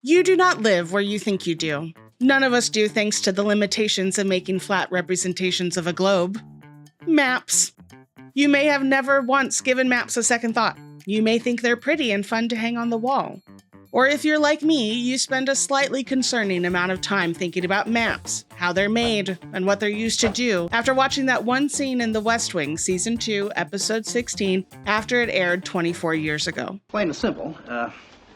You do not live where you think you do. None of us do, thanks to the limitations of making flat representations of a globe. Maps. You may have never once given maps a second thought. You may think they're pretty and fun to hang on the wall. Or if you're like me, you spend a slightly concerning amount of time thinking about maps, how they're made, and what they're used to do after watching that one scene in The West Wing, Season 2, Episode 16, after it aired 24 years ago. Plain and simple,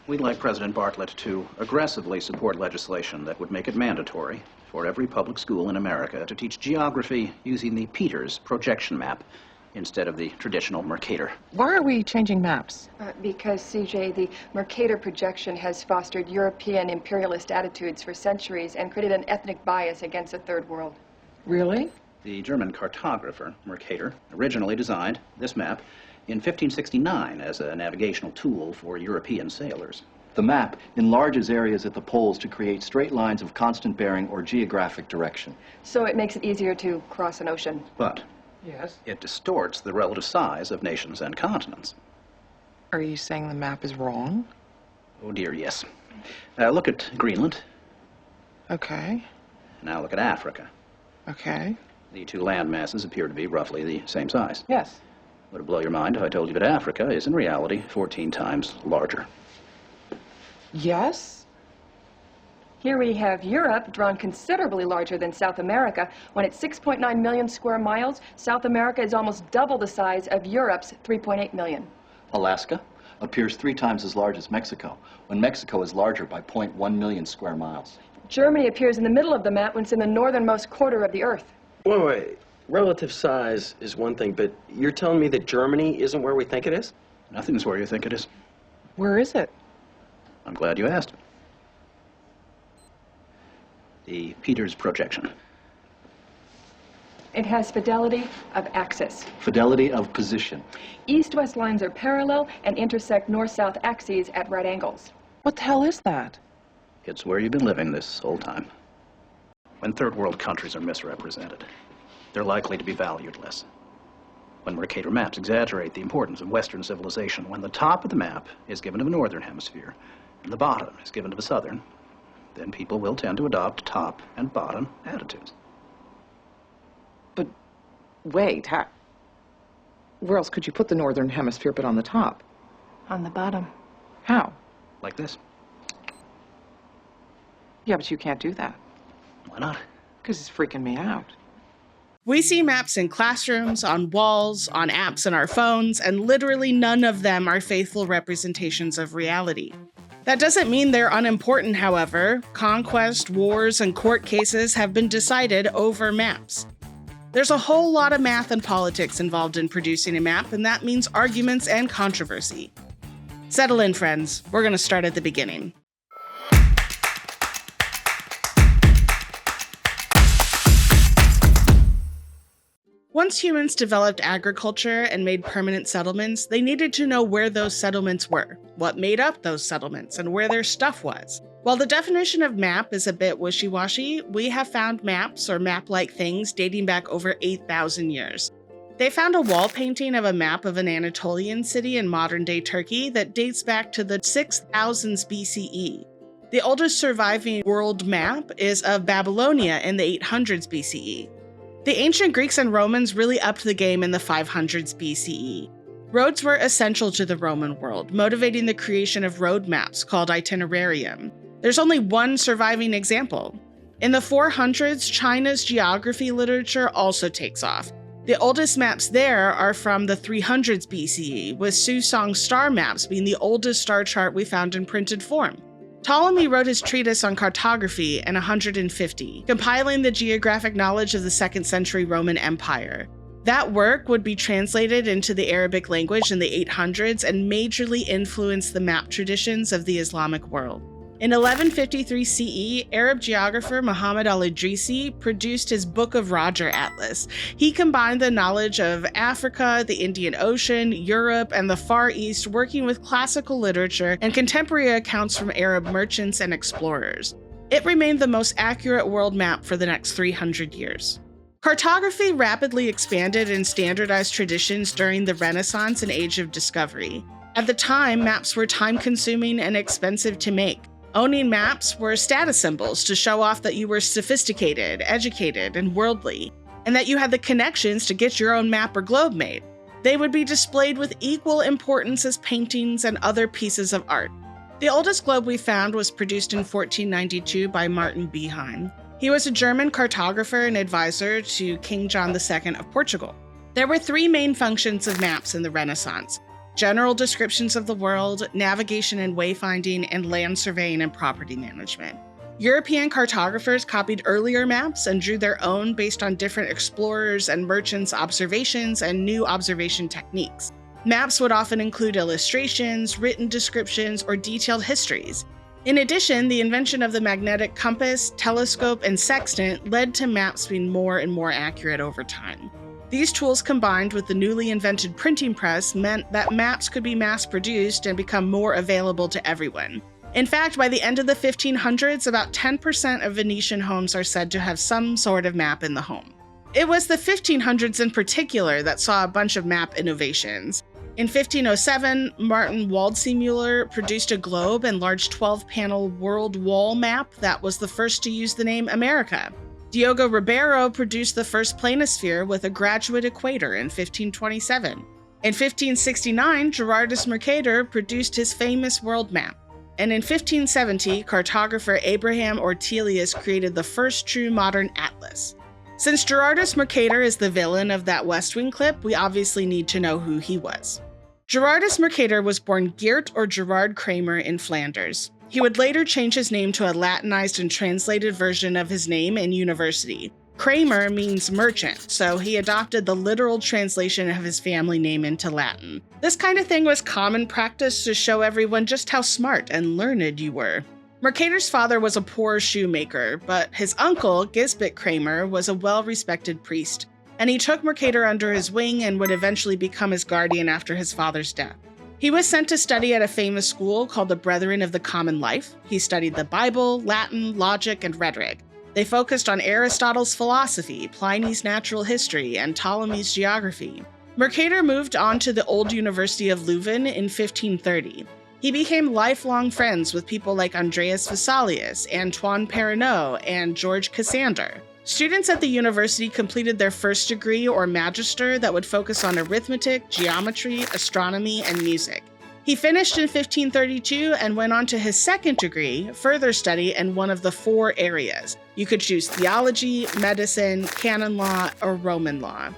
we'd like President Bartlett to aggressively support legislation that would make it mandatory for every public school in America to teach geography using the Peters projection map instead of the traditional Mercator. Why are we changing maps? Because, CJ, the Mercator projection has fostered European imperialist attitudes for centuries and created an ethnic bias against the Third World. Really? The German cartographer, Mercator, originally designed this map in 1569 as a navigational tool for European sailors. The map enlarges areas at the poles to create straight lines of constant bearing or geographic direction. So it makes it easier to cross an ocean. But Yes. it distorts the relative size of nations and continents. Are you saying the map is wrong? Oh dear, yes. Look at Greenland. Okay. Now look at Africa. Okay. The two land masses appear to be roughly the same size. Yes. Would it blow your mind if I told you that Africa is in reality 14 times larger? Yes? Here we have Europe drawn considerably larger than South America. When it's 6.9 million square miles, South America is almost double the size of Europe's 3.8 million. Alaska appears 3 times as large as Mexico, when Mexico is larger by 0.1 million square miles. Germany appears in the middle of the map when it's in the northernmost quarter of the Earth. Wait. Relative size is one thing, but you're telling me that Germany isn't where we think it is? Nothing's where you think it is. Where is it? I'm glad you asked. The Peters projection. It has fidelity of axis. Fidelity of position. East-west lines are parallel and intersect north-south axes at right angles. What the hell is that? It's where you've been living this whole time. When third world countries are misrepresented, they're likely to be valued less. When Mercator maps exaggerate the importance of Western civilization, when the top of the map is given to the northern hemisphere and the bottom is given to the southern, then people will tend to adopt top and bottom attitudes. But wait, where else could you put the northern hemisphere but on the top? On the bottom. How? Like this. Yeah, but you can't do that. Why not? Because it's freaking me out. We see maps in classrooms, on walls, on apps in our phones, and literally none of them are faithful representations of reality. That doesn't mean they're unimportant, however. Conquest, wars, and court cases have been decided over maps. There's a whole lot of math and politics involved in producing a map, and that means arguments and controversy. Settle in, friends. We're going to start at the beginning. Once humans developed agriculture and made permanent settlements, they needed to know where those settlements were, what made up those settlements, and where their stuff was. While the definition of map is a bit wishy-washy, we have found maps or map-like things dating back over 8,000 years. They found a wall painting of a map of an Anatolian city in modern-day Turkey that dates back to the 6000s BCE. The oldest surviving world map is of Babylonia in the 800s BCE. The ancient Greeks and Romans really upped the game in the 500s BCE. Roads were essential to the Roman world, motivating the creation of road maps called itinerarium. There's only one surviving example. In the 400s, China's geography literature also takes off. The oldest maps there are from the 300s BCE, with Susong star maps being the oldest star chart we found in printed form. Ptolemy wrote his treatise on cartography in 150, compiling the geographic knowledge of the 2nd century Roman Empire. That work would be translated into the Arabic language in the 800s and majorly influence the map traditions of the Islamic world. In 1153 CE, Arab geographer Muhammad al-Idrisi produced his Book of Roger Atlas. He combined the knowledge of Africa, the Indian Ocean, Europe, and the Far East, working with classical literature and contemporary accounts from Arab merchants and explorers. It remained the most accurate world map for the next 300 years. Cartography rapidly expanded and standardized traditions during the Renaissance and Age of Discovery. At the time, maps were time-consuming and expensive to make. Owning maps were status symbols to show off that you were sophisticated, educated, and worldly, and that you had the connections to get your own map or globe made. They would be displayed with equal importance as paintings and other pieces of art. The oldest globe we found was produced in 1492 by Martin Behaim. He was a German cartographer and advisor to King John II of Portugal. There were three main functions of maps in the Renaissance: general descriptions of the world, navigation and wayfinding, and land surveying and property management. European cartographers copied earlier maps and drew their own based on different explorers' and merchants' observations and new observation techniques. Maps would often include illustrations, written descriptions, or detailed histories. In addition, the invention of the magnetic compass, telescope, and sextant led to maps being more and more accurate over time. These tools, combined with the newly invented printing press, meant that maps could be mass-produced and become more available to everyone. In fact, by the end of the 1500s, about 10% of Venetian homes are said to have some sort of map in the home. It was the 1500s in particular that saw a bunch of map innovations. In 1507, Martin Waldseemüller produced a globe and large 12-panel world wall map that was the first to use the name America. Diogo Ribeiro produced the first planisphere with a graduate equator in 1527. In 1569, Gerardus Mercator produced his famous world map. And in 1570, cartographer Abraham Ortelius created the first true modern atlas. Since Gerardus Mercator is the villain of that West Wing clip, we obviously need to know who he was. Gerardus Mercator was born Geert or Gerard Kramer in Flanders. He would later change his name to a Latinized and translated version of his name in university. Kramer means merchant, so he adopted the literal translation of his family name into Latin. This kind of thing was common practice to show everyone just how smart and learned you were. Mercator's father was a poor shoemaker, but his uncle, Gisbert Kramer, was a well-respected priest, and he took Mercator under his wing and would eventually become his guardian after his father's death. He was sent to study at a famous school called the Brethren of the Common Life. He studied the Bible, Latin, logic, and rhetoric. They focused on Aristotle's philosophy, Pliny's natural history, and Ptolemy's geography. Mercator moved on to the Old University of Leuven in 1530. He became lifelong friends with people like Andreas Vesalius, Antoine Perronneau, and George Cassander. Students at the university completed their first degree or magister that would focus on arithmetic, geometry, astronomy, and music. He finished in 1532 and went on to his second degree, further study in one of the four areas. You could choose theology, medicine, canon law, or Roman law.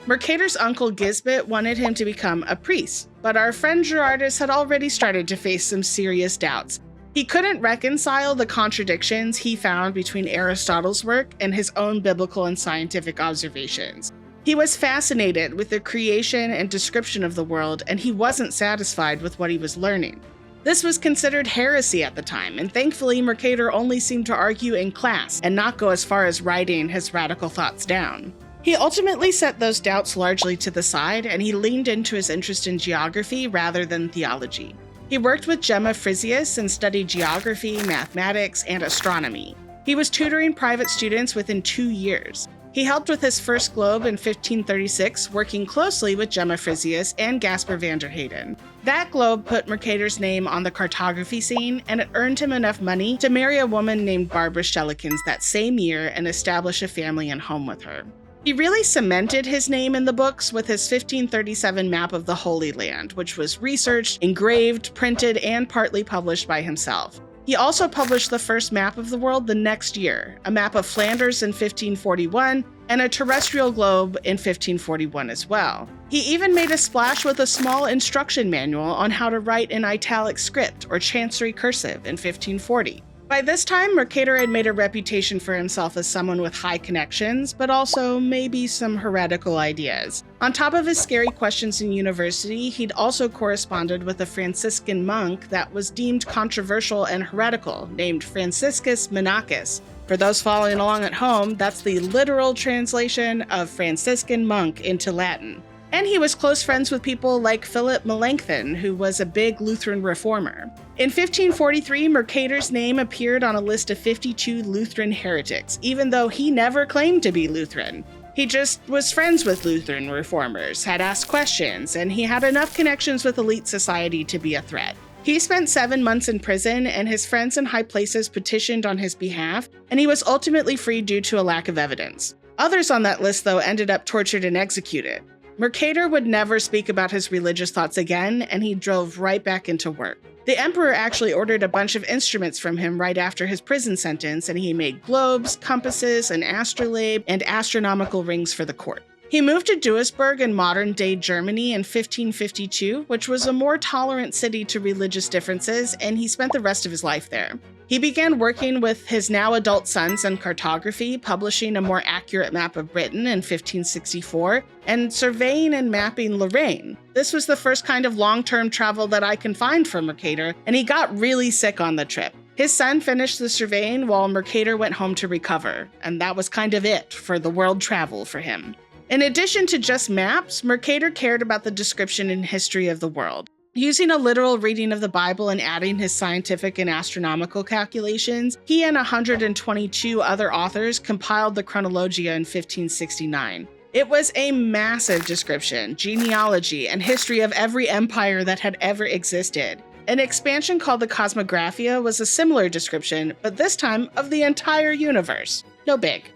Mercator's uncle Gisbert wanted him to become a priest, but our friend Gerardus had already started to face some serious doubts. He couldn't reconcile the contradictions he found between Aristotle's work and his own biblical and scientific observations. He was fascinated with the creation and description of the world, and he wasn't satisfied with what he was learning. This was considered heresy at the time, and thankfully Mercator only seemed to argue in class and not go as far as writing his radical thoughts down. He ultimately set those doubts largely to the side, and he leaned into his interest in geography rather than theology. He worked with Gemma Frisius and studied geography, mathematics, and astronomy. He was tutoring private students within 2 years. He helped with his first globe in 1536, working closely with Gemma Frisius and Gaspar van der Heyden. That globe put Mercator's name on the cartography scene, and it earned him enough money to marry a woman named Barbara Schellekens that same year and establish a family and home with her. He really cemented his name in the books with his 1537 map of the Holy Land, which was researched, engraved, printed, and partly published by himself. He also published the first map of the world the next year, a map of Flanders in 1541, and a terrestrial globe in 1541 as well. He even made a splash with a small instruction manual on how to write in italic script or chancery cursive in 1540. By this time, Mercator had made a reputation for himself as someone with high connections, but also maybe some heretical ideas. On top of his scary questions in university, he'd also corresponded with a Franciscan monk that was deemed controversial and heretical, named Franciscus Monachus. For those following along at home, that's the literal translation of Franciscan monk into Latin. And he was close friends with people like Philip Melanchthon, who was a big Lutheran reformer. In 1543, Mercator's name appeared on a list of 52 Lutheran heretics, even though he never claimed to be Lutheran. He just was friends with Lutheran reformers, had asked questions, and he had enough connections with elite society to be a threat. He spent 7 months in prison, and his friends in high places petitioned on his behalf, and he was ultimately freed due to a lack of evidence. Others on that list, though, ended up tortured and executed. Mercator would never speak about his religious thoughts again, and he drove right back into work. The emperor actually ordered a bunch of instruments from him right after his prison sentence, and he made globes, compasses, an astrolabe, and astronomical rings for the court. He moved to Duisburg in modern-day Germany in 1552, which was a more tolerant city to religious differences, and he spent the rest of his life there. He began working with his now adult sons in cartography, publishing a more accurate map of Britain in 1564, and surveying and mapping Lorraine. This was the first kind of long-term travel that I can find from Mercator, and he got really sick on the trip. His son finished the surveying while Mercator went home to recover, and that was kind of it for the world travel for him. In addition to just maps, Mercator cared about the description and history of the world. Using a literal reading of the Bible and adding his scientific and astronomical calculations, he and 122 other authors compiled the Chronologia in 1569. It was a massive description, genealogy, and history of every empire that had ever existed. An expansion called the Cosmographia was a similar description, but this time of the entire universe. No big.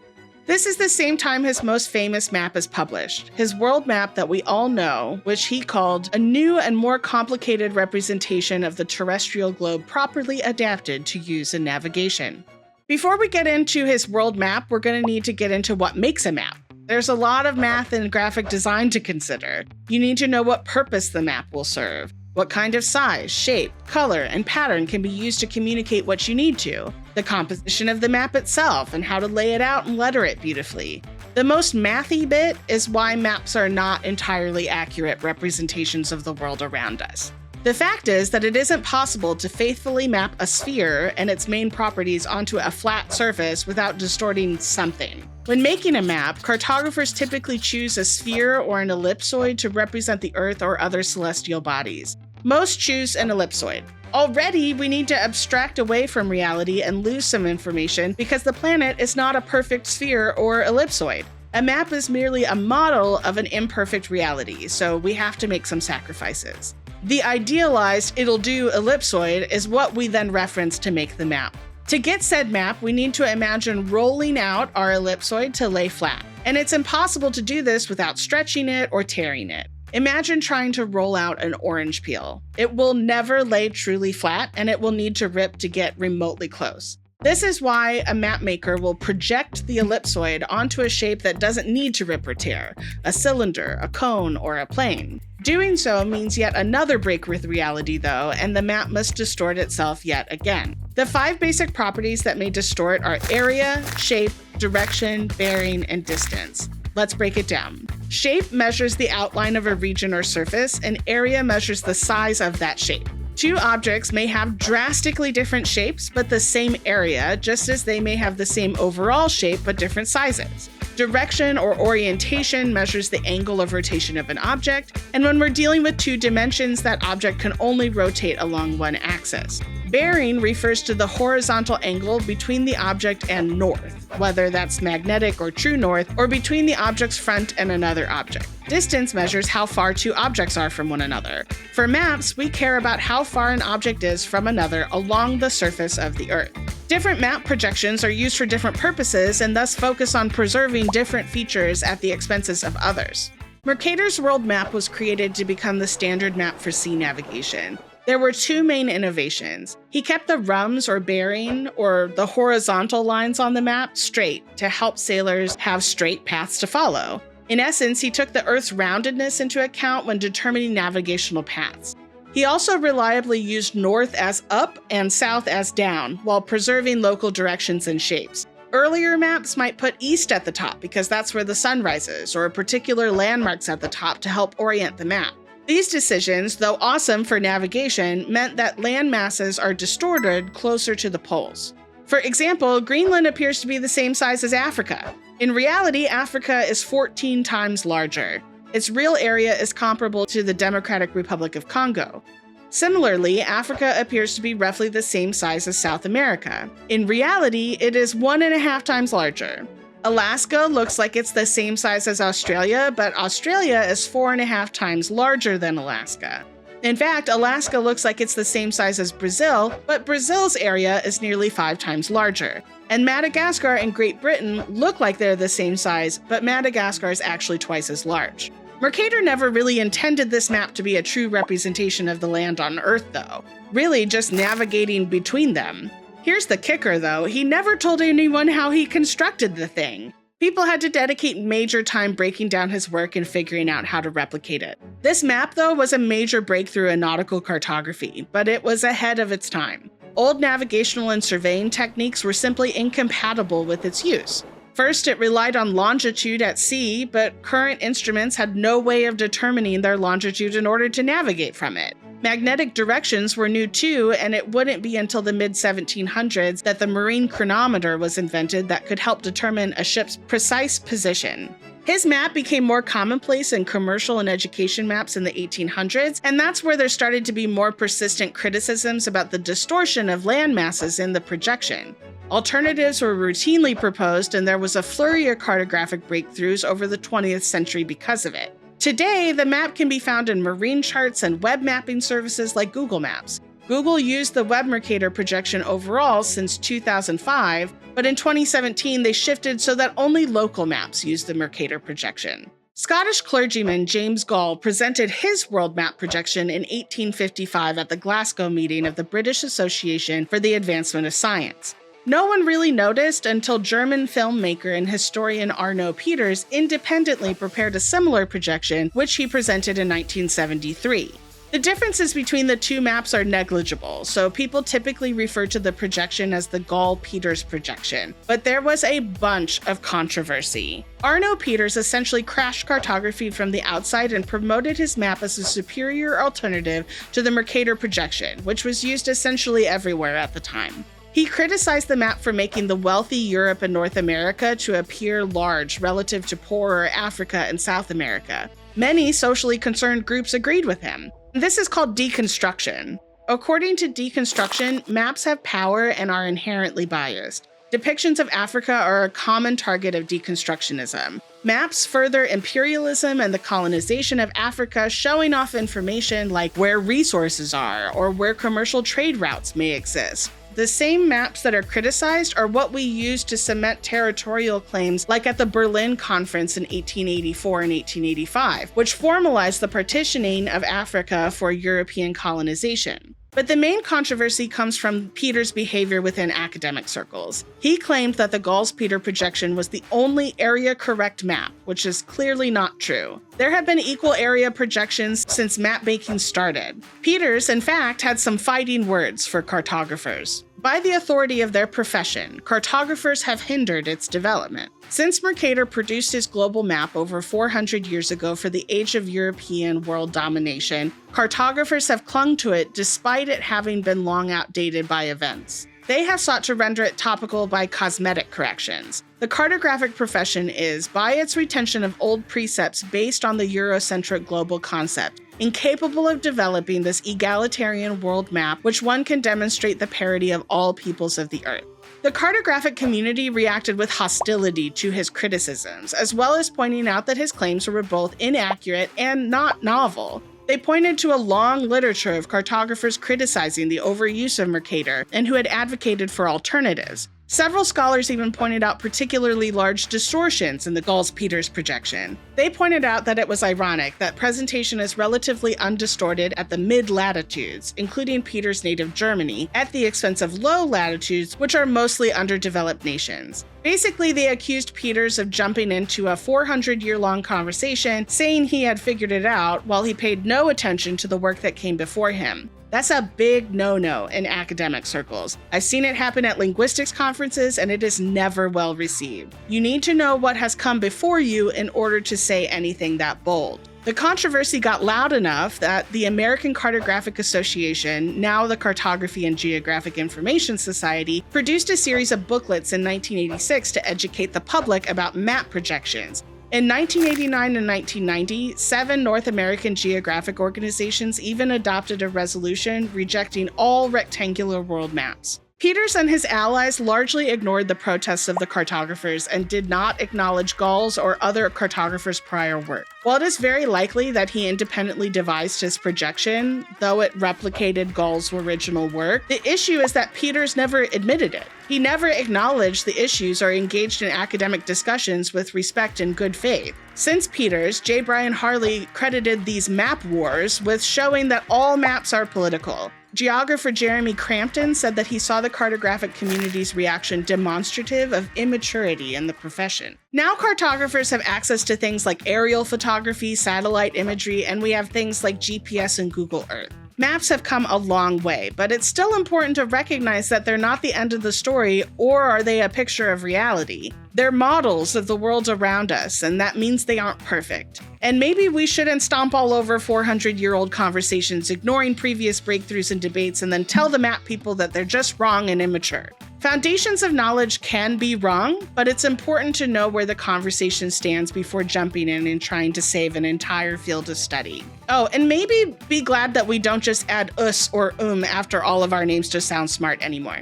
This is the same time his most famous map is published, his world map that we all know, which he called a new and more complicated representation of the terrestrial globe properly adapted to use in navigation. Before we get into his world map, we're going to need to get into what makes a map. There's a lot of math and graphic design to consider. You need to know what purpose the map will serve. What kind of size, shape, color, and pattern can be used to communicate what you need to, the composition of the map itself, and how to lay it out and letter it beautifully. The most mathy bit is why maps are not entirely accurate representations of the world around us. The fact is that it isn't possible to faithfully map a sphere and its main properties onto a flat surface without distorting something. When making a map, cartographers typically choose a sphere or an ellipsoid to represent the Earth or other celestial bodies. Most choose an ellipsoid. Already, we need to abstract away from reality and lose some information because the planet is not a perfect sphere or ellipsoid. A map is merely a model of an imperfect reality, so we have to make some sacrifices. The idealized it'll-do ellipsoid is what we then reference to make the map. To get said map, we need to imagine rolling out our ellipsoid to lay flat, and it's impossible to do this without stretching it or tearing it. Imagine trying to roll out an orange peel. It will never lay truly flat, and it will need to rip to get remotely close. This is why a map maker will project the ellipsoid onto a shape that doesn't need to rip or tear, a cylinder, a cone, or a plane. Doing so means yet another break with reality though, and the map must distort itself yet again. The 5 basic properties that may distort are area, shape, direction, bearing, and distance. Let's break it down. Shape measures the outline of a region or surface, and area measures the size of that shape. 2 objects may have drastically different shapes, but the same area, just as they may have the same overall shape, but different sizes. Direction or orientation measures the angle of rotation of an object, and when we're dealing with 2 dimensions, that object can only rotate along one axis. Bearing refers to the horizontal angle between the object and north, whether that's magnetic or true north, or between the object's front and another object. Distance measures how far 2 objects are from one another. For maps, we care about how far an object is from another along the surface of the Earth. Different map projections are used for different purposes and thus focus on preserving different features at the expenses of others. Mercator's world map was created to become the standard map for sea navigation. There were 2 main innovations. He kept the rums or bearing, or the horizontal lines on the map, straight to help sailors have straight paths to follow. In essence, he took the Earth's roundedness into account when determining navigational paths. He also reliably used north as up and south as down, while preserving local directions and shapes. Earlier maps might put east at the top because that's where the sun rises, or particular landmarks at the top to help orient the map. These decisions, though awesome for navigation, meant that land masses are distorted closer to the poles. For example, Greenland appears to be the same size as Africa. In reality, Africa is 14 times larger. Its real area is comparable to the Democratic Republic of Congo. Similarly, Africa appears to be roughly the same size as South America. In reality, it is 1.5 times larger. Alaska looks like it's the same size as Australia, but Australia is 4.5 times larger than Alaska. In fact, Alaska looks like it's the same size as Brazil, but Brazil's area is nearly 5 times larger. And Madagascar and Great Britain look like they're the same size, but Madagascar is actually twice as large. Mercator never really intended this map to be a true representation of the land on Earth, though, really just navigating between them. Here's the kicker, though, he never told anyone how he constructed the thing. People had to dedicate major time breaking down his work and figuring out how to replicate it. This map, though, was a major breakthrough in nautical cartography, but it was ahead of its time. Old navigational and surveying techniques were simply incompatible with its use. First, it relied on longitude at sea, but current instruments had no way of determining their longitude in order to navigate from it. Magnetic directions were new too, and it wouldn't be until the mid-1700s that the marine chronometer was invented that could help determine a ship's precise position. His map became more commonplace in commercial and education maps in the 1800s, and that's where there started to be more persistent criticisms about the distortion of land masses in the projection. Alternatives were routinely proposed, and there was a flurry of cartographic breakthroughs over the 20th century because of it. Today, the map can be found in marine charts and web mapping services like Google Maps. Google used the Web Mercator projection overall since 2005, but in 2017 they shifted so that only local maps use the Mercator projection. Scottish clergyman James Gall presented his world map projection in 1855 at the Glasgow meeting of the British Association for the Advancement of Science. No one really noticed until German filmmaker and historian Arno Peters independently prepared a similar projection, which he presented in 1973. The differences between the two maps are negligible, so people typically refer to the projection as the Gall-Peters projection, but there was a bunch of controversy. Arno Peters essentially crashed cartography from the outside and promoted his map as a superior alternative to the Mercator projection, which was used essentially everywhere at the time. He criticized the map for making the wealthy Europe and North America to appear large relative to poorer Africa and South America. Many socially concerned groups agreed with him. This is called deconstruction. According to deconstruction, maps have power and are inherently biased. Depictions of Africa are a common target of deconstructionism. Maps further imperialism and the colonization of Africa, showing off information like where resources are or where commercial trade routes may exist. The same maps that are criticized are what we use to cement territorial claims, like at the Berlin Conference in 1884 and 1885, which formalized the partitioning of Africa for European colonization. But the main controversy comes from Peters' behavior within academic circles. He claimed that the Gall-Peters projection was the only area-correct map, which is clearly not true. There have been equal area projections since map-making started. Peters, in fact, had some fighting words for cartographers. By the authority of their profession, cartographers have hindered its development. Since Mercator produced his global map over 400 years ago for the age of European world domination, cartographers have clung to it despite it having been long outdated by events. They have sought to render it topical by cosmetic corrections. The cartographic profession is, by its retention of old precepts based on the Eurocentric global concept, incapable of developing this egalitarian world map which one can demonstrate the parity of all peoples of the earth. The cartographic community reacted with hostility to his criticisms, as well as pointing out that his claims were both inaccurate and not novel. They pointed to a long literature of cartographers criticizing the overuse of Mercator and who had advocated for alternatives. Several scholars even pointed out particularly large distortions in the Gall-Peters projection. They pointed out that it was ironic that presentation is relatively undistorted at the mid-latitudes, including Peters' native Germany, at the expense of low latitudes, which are mostly underdeveloped nations. Basically, they accused Peters of jumping into a 400-year-long conversation, saying he had figured it out, while he paid no attention to the work that came before him. That's a big no-no in academic circles. I've seen it happen at linguistics conferences, and it is never well received. You need to know what has come before you in order to say anything that bold. The controversy got loud enough that the American Cartographic Association, now the Cartography and Geographic Information Society, produced a series of booklets in 1986 to educate the public about map projections. In 1989 and 1990, 7 North American geographic organizations even adopted a resolution rejecting all rectangular world maps. Peters and his allies largely ignored the protests of the cartographers and did not acknowledge Gall's or other cartographers' prior work. While it is very likely that he independently devised his projection, though it replicated Gall's original work, the issue is that Peters never admitted it. He never acknowledged the issues or engaged in academic discussions with respect and good faith. Since Peters, J. Brian Harley credited these map wars with showing that all maps are political. Geographer Jeremy Crampton said that he saw the cartographic community's reaction demonstrative of immaturity in the profession. Now cartographers have access to things like aerial photography, satellite imagery, and we have things like GPS and Google Earth. Maps have come a long way, but it's still important to recognize that they're not the end of the story, or are they a picture of reality. They're models of the world around us, and that means they aren't perfect. And maybe we shouldn't stomp all over 400-year-old conversations, ignoring previous breakthroughs and debates, and then tell the map people that they're just wrong and immature. Foundations of knowledge can be wrong, but it's important to know where the conversation stands before jumping in and trying to save an entire field of study. Oh, and maybe be glad that we don't just add us or after all of our names to sound smart anymore.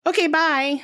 Okay, bye.